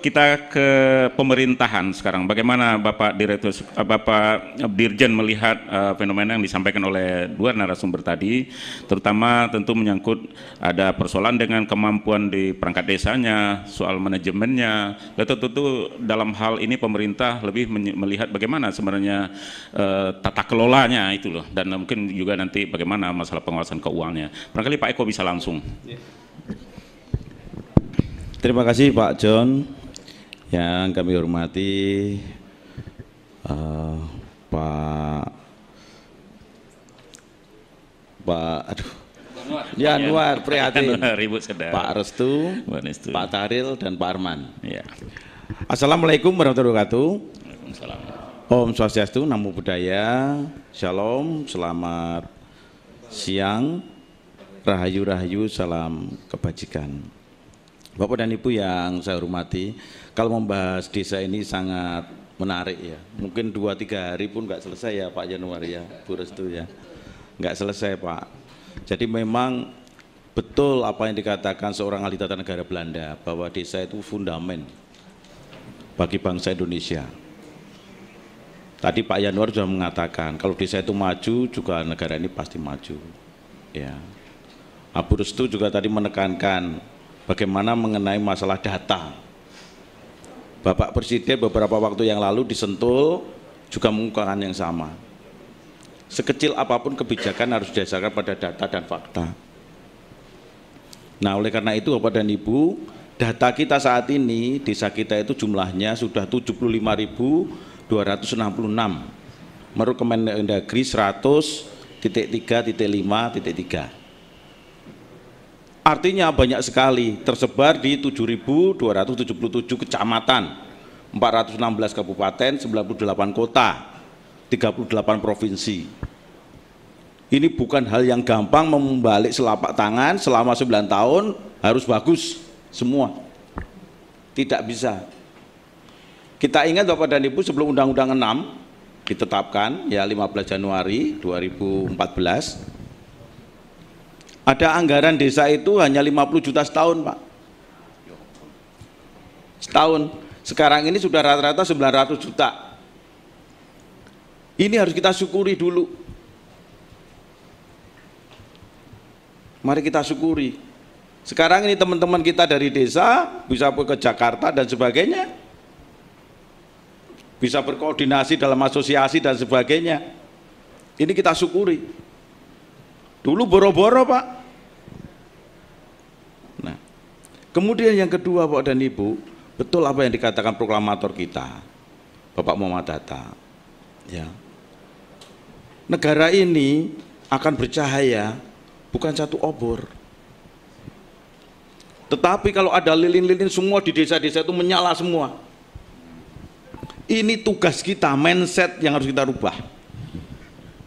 kita ke pemerintahan sekarang. Bagaimana Bapak Dirjen melihat fenomena yang disampaikan oleh dua narasumber tadi, terutama tentu menyangkut ada persoalan dengan kemampuan di perangkat desanya, soal manajemennya. Tentu dalam hal ini pemerintah lebih melihat bagaimana sebenarnya tata kelolanya itu loh, dan mungkin juga nanti bagaimana masalah pengawasan keuangannya. Barangkali Pak Eko bisa langsung. Terima kasih Pak John. Yang kami hormati Pak Anwar Prihatin, Pak Restu, Pak Taril, dan Pak Arman. Ya. Assalamualaikum warahmatullahi wabarakatuh. Om Swastiastu, Namo Buddhaya, Shalom, selamat siang, Rahayu, salam kebajikan. Bapak dan Ibu yang saya hormati, kalau membahas desa ini sangat menarik ya. Mungkin 2-3 hari pun nggak selesai ya Pak Januari ya, Bu Restu ya. Nggak selesai Pak. Jadi memang betul apa yang dikatakan seorang ahli tata negara Belanda, bahwa desa itu fundamen bagi bangsa Indonesia. Tadi Pak Yanuar sudah mengatakan, kalau desa itu maju, juga negara ini pasti maju. Ya. Bu Restu juga tadi menekankan bagaimana mengenai masalah data. Bapak Presiden beberapa waktu yang lalu di Sentul juga mengungkapkan yang sama. Sekecil apapun kebijakan harus didasarkan pada data dan fakta. Nah, oleh karena itu Bapak dan Ibu, data kita saat ini, desa kita itu jumlahnya sudah 75.266. Menurut Kemendagri 100.3.5.3. Artinya banyak sekali, tersebar di 7.277 kecamatan, 416 kabupaten, 98 kota, 38 provinsi. Ini bukan hal yang gampang membalik selapak tangan selama 9 tahun harus bagus semua. Tidak bisa. Kita ingat Bapak dan Ibu, sebelum Undang-Undang 6 ditetapkan ya 15 Januari 2014, ada anggaran desa itu hanya 50 juta setahun Pak. Setahun. Sekarang ini sudah rata-rata 900 juta. Ini harus kita syukuri dulu. Mari kita syukuri. Sekarang ini teman-teman kita dari desa bisa ke Jakarta dan sebagainya. Bisa berkoordinasi dalam asosiasi dan sebagainya. Ini kita syukuri. Dulu boro-boro Pak. Nah, kemudian yang kedua Pak dan Ibu, betul apa yang dikatakan proklamator kita, Bapak Muhammad Hatta. Ya. Negara ini akan bercahaya bukan satu obor. Tetapi kalau ada lilin-lilin semua di desa-desa itu menyala semua. Ini tugas kita, mindset yang harus kita rubah.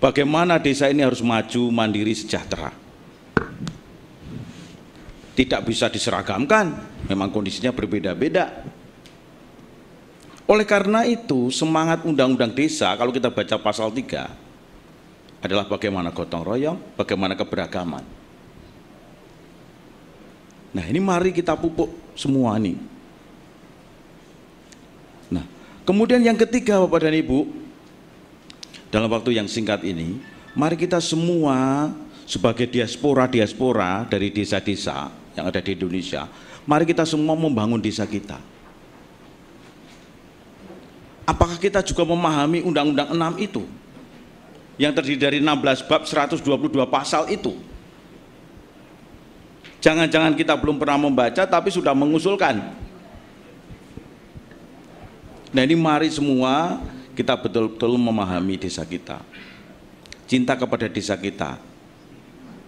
Bagaimana desa ini harus maju, mandiri, sejahtera. Tidak bisa diseragamkan, memang kondisinya berbeda-beda. Oleh karena itu, semangat Undang-Undang Desa, kalau kita baca pasal 3, adalah bagaimana gotong royong, bagaimana keberagaman. Nah, ini mari kita pupuk semua ini. Nah, kemudian yang ketiga Bapak dan Ibu, dalam waktu yang singkat ini, mari kita semua sebagai diaspora dari desa-desa yang ada di Indonesia, mari kita semua membangun desa kita. Apakah kita juga memahami Undang-Undang 6 itu? Yang terdiri dari 16 bab 122 pasal itu. Jangan-jangan kita belum pernah membaca tapi sudah mengusulkan. Nah, ini mari semua kita betul-betul memahami desa kita, cinta kepada desa kita.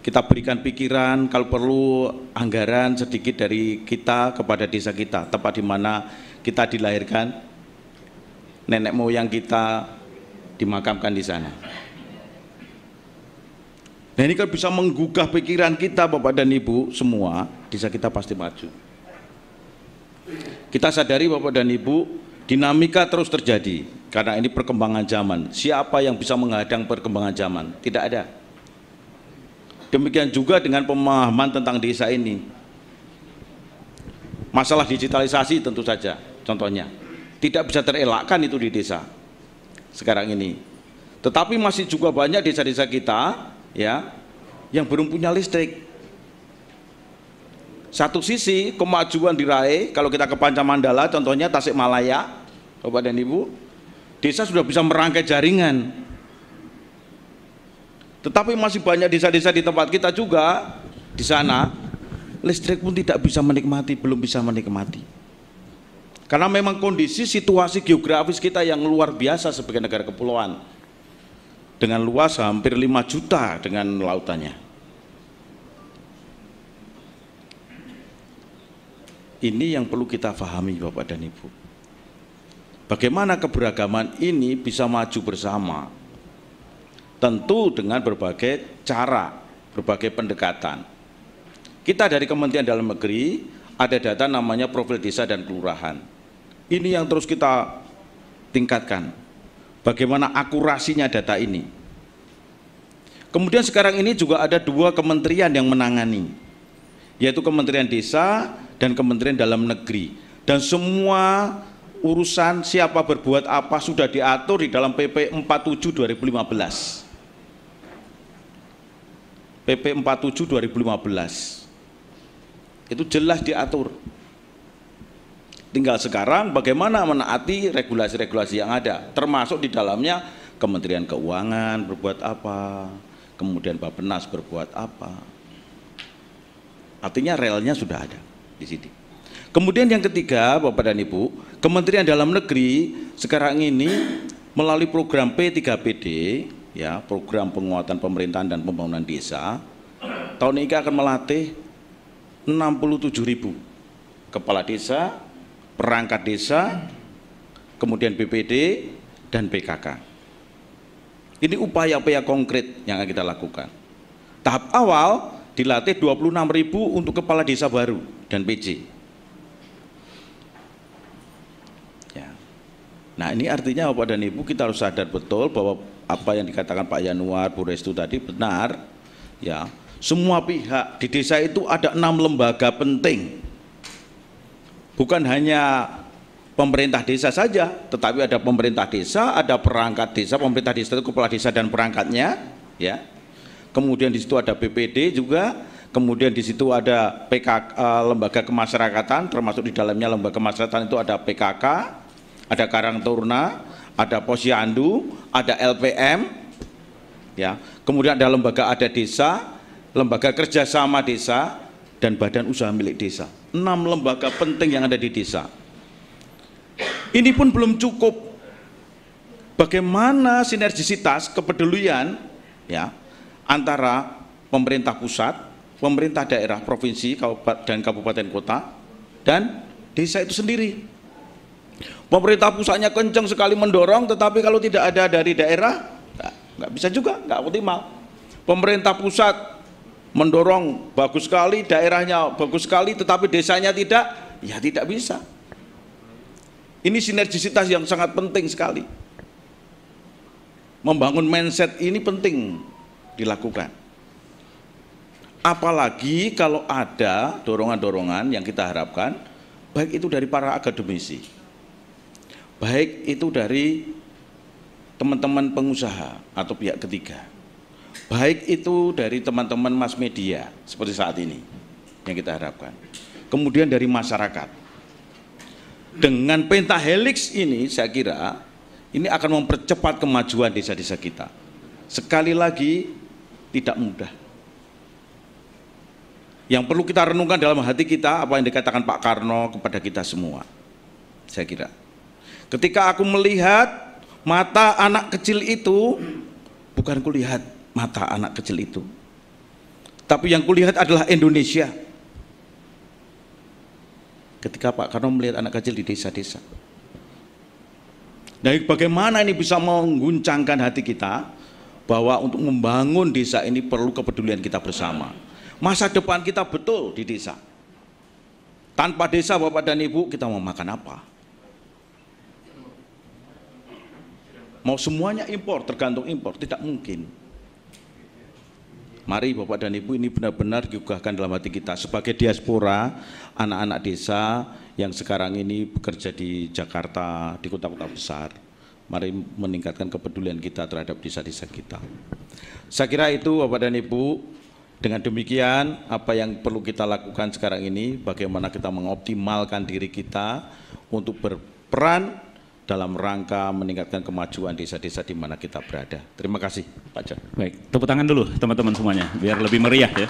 Kita berikan pikiran, kalau perlu anggaran sedikit dari kita kepada desa kita, tempat di mana kita dilahirkan, nenek moyang kita dimakamkan di sana. Nah, ini kan bisa menggugah pikiran kita Bapak dan Ibu semua, desa kita pasti maju. Kita sadari Bapak dan Ibu, dinamika terus terjadi karena ini perkembangan zaman. Siapa yang bisa menghadang perkembangan zaman? Tidak ada. Demikian juga dengan pemahaman tentang desa ini. Masalah digitalisasi tentu saja. contohnya. Tidak bisa terelakkan itu di desa sekarang ini. Tetapi masih juga banyak desa-desa kita ya yang belum punya listrik. Satu sisi kemajuan diraih, kalau kita ke Pancamandala contohnya Tasikmalaya, Bapak dan Ibu, desa sudah bisa merangkai jaringan. Tetapi masih banyak desa-desa di tempat kita juga di sana listrik pun tidak bisa menikmati, belum bisa menikmati. Karena memang kondisi situasi geografis kita yang luar biasa sebagai negara kepulauan dengan luas hampir 5 juta dengan lautannya. Ini yang perlu kita pahami Bapak dan Ibu. Bagaimana keberagaman ini bisa maju bersama? Tentu dengan berbagai cara, berbagai pendekatan. Kita dari Kementerian Dalam Negeri ada data namanya profil desa dan kelurahan. Ini yang terus kita tingkatkan. Bagaimana akurasinya data ini. Kemudian sekarang ini juga ada 2 kementerian yang menangani, yaitu Kementerian Desa dan Kementerian Dalam Negeri, dan semua urusan siapa berbuat apa sudah diatur di dalam PP 47 2015. PP 47 2015 itu jelas diatur. Tinggal sekarang bagaimana menaati regulasi-regulasi yang ada, termasuk di dalamnya Kementerian Keuangan berbuat apa, kemudian Bappenas berbuat apa. Artinya relnya sudah ada di sini. Kemudian yang ketiga Bapak dan Ibu, Kementerian Dalam Negeri sekarang ini melalui program P3PD ya, program penguatan pemerintahan dan pembangunan desa, tahun ini akan melatih 67.000 kepala desa, perangkat desa, kemudian BPD dan PKK. Ini upaya-upaya konkret yang akan kita lakukan. Tahap awal dilatih 26.000 untuk kepala desa baru dan PJ. Ya. Nah ini artinya Bapak dan Ibu kita harus sadar betul bahwa apa yang dikatakan Pak Yanuar, Bu Restu tadi benar. Ya, semua pihak di desa itu ada 6 lembaga penting. Bukan hanya pemerintah desa saja, tetapi ada pemerintah desa, ada perangkat desa, pemerintah desa itu kepala desa dan perangkatnya, ya. Kemudian di situ ada BPD juga, kemudian di situ ada PKK, lembaga kemasyarakatan, termasuk di dalamnya lembaga kemasyarakatan itu ada PKK, ada Karang Taruna, ada Posyandu, ada LPM, ya. Kemudian ada lembaga ada desa, lembaga kerjasama desa, dan badan usaha milik desa. 6 lembaga penting yang ada di desa. Ini pun belum cukup. Bagaimana sinergisitas kepedulian, ya, antara pemerintah pusat, pemerintah daerah, provinsi, dan kabupaten kota, dan desa itu sendiri. Pemerintah pusatnya kencang sekali mendorong, tetapi kalau tidak ada dari daerah, nggak bisa juga, nggak optimal. Pemerintah pusat mendorong bagus sekali, daerahnya bagus sekali, tetapi desanya tidak, ya tidak bisa. Ini sinergisitas yang sangat penting sekali. Membangun mindset ini penting dilakukan. Apalagi kalau ada dorongan-dorongan yang kita harapkan, baik itu dari para akademisi, baik itu dari teman-teman pengusaha atau pihak ketiga, baik itu dari teman-teman mass media seperti saat ini yang kita harapkan, kemudian dari masyarakat. Dengan pentahelix ini saya kira ini akan mempercepat kemajuan desa-desa kita. Sekali lagi tidak mudah. Yang perlu kita renungkan dalam hati kita apa yang dikatakan Pak Karno kepada kita semua. Saya kira ketika aku melihat mata anak kecil itu, bukan kulihat mata anak kecil itu, tapi yang kulihat adalah Indonesia. Ketika Pak Karno melihat anak kecil di desa-desa. Nah, bagaimana ini bisa mengguncangkan hati kita bahwa untuk membangun desa ini perlu kepedulian kita bersama. Masa depan kita betul di desa. Tanpa desa Bapak dan Ibu kita mau makan apa? Mau semuanya impor, tergantung impor, tidak mungkin. Mari Bapak dan Ibu ini benar-benar digugahkan dalam hati kita sebagai diaspora, anak-anak desa yang sekarang ini bekerja di Jakarta, di kota-kota besar. Mari meningkatkan kepedulian kita terhadap desa-desa kita. Saya kira itu Bapak dan Ibu. Dengan demikian, apa yang perlu kita lakukan sekarang ini, bagaimana kita mengoptimalkan diri kita untuk berperan dalam rangka meningkatkan kemajuan desa-desa di mana kita berada. Terima kasih, Pak John. Baik, tepuk tangan dulu teman-teman semuanya, biar lebih meriah ya.